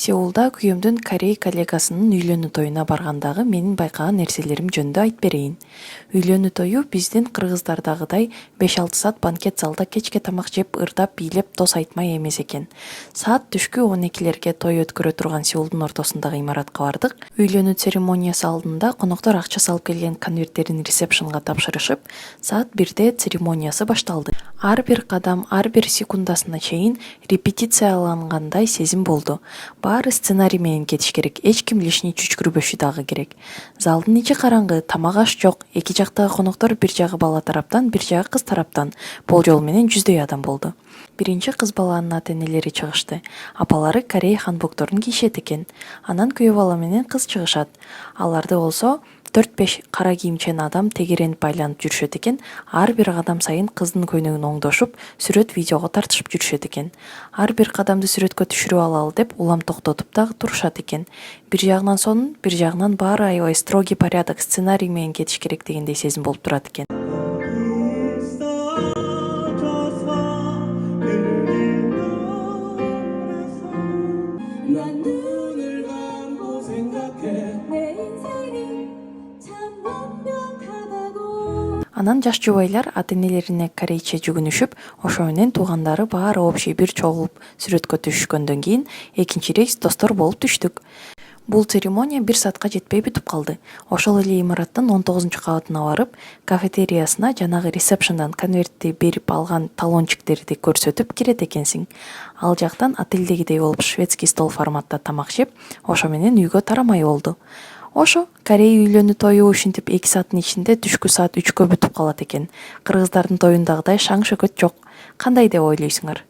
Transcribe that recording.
Сеулда күйөөмдүн Корей коллегасынын үйлөнүү тоюна баргандагы менин байкаган нерселерим жөнүндө айтып берейин. Үйлөнүү тою биздин кыргыздардагыдай 5-6 саат банкет залда кечке тамак жеп, ырдап, бийлеп, дос айтмай эмес экен. Саат түшкү 12-лерге той өткөрө турган Сеулдун ортосундагы имаратка бардык. Үйлөнүү церемониясы алдында коноктор акча салып келген конверттерин ресепшнга тапшырышып, саат 1-де церемониясы башталды. Ар бир кадам, ар бир секундасына чейин репетициялангандай сезим болду. Баары сценарий менен кетиш керек, эч ким лишний чүчкүрбөшү дагы керек. Залдын ичи караңгы, тамак аш жок. Эки жактагы коноктор бир жагы бала тараптан, бир жагы кыз тараптан. Болжол менен 100дөй адам болду. Биринчи кыз баланын ата-энелери чыгышты. Апалары Корей ханбокторун кийишет экен. Анан күйөө бала менен кыз чыгышат. Аларды болсо 4-5 кара кийимчен адам тегеренип байланып жүрүшөт экен. Ар бир кадам сайын кыздын көйнөгүн оңдошуп, сүрөт видеого тартышып жүрүшөт экен. Ар бир кадамды сүрөткө түшүрүп алалы деп улам токтотуп дагы турушат экен. Бир жагынан сонун, бир жагынан баары аябай строгий порядок, сценарий менен кетиш керек дегендей сезим болуп турат экен. Анан жаш жубайлар ата-энелерине корейче жүгүнүшүп, ошо менен туугандары баары общий бир чогулуп сүрөткө түшүшкөндөн кийин экинчи рейс достор болуп түштүк. Бул церемония 1 саатка жетпей бүтүп калды. Ошол эле имараттын 19-кабатына барып, кафетериясына жанагы ресепшндан конвертти берип алган талончиктерди көрсөтүп кирет экенсиң. Ал жактан отелдегидей болуп шведский стол форматта тамак жеп, ошо менен үйгө тарамай болду. Ошо Корей үйлөнүү тою ушинтип 2 сааттын ичинде түшкү саат 3кө бүтүп калат экен. Кыргыздардын тоюндагыдай шаң шөкөт жок. Кандай деп ойлойсуңар?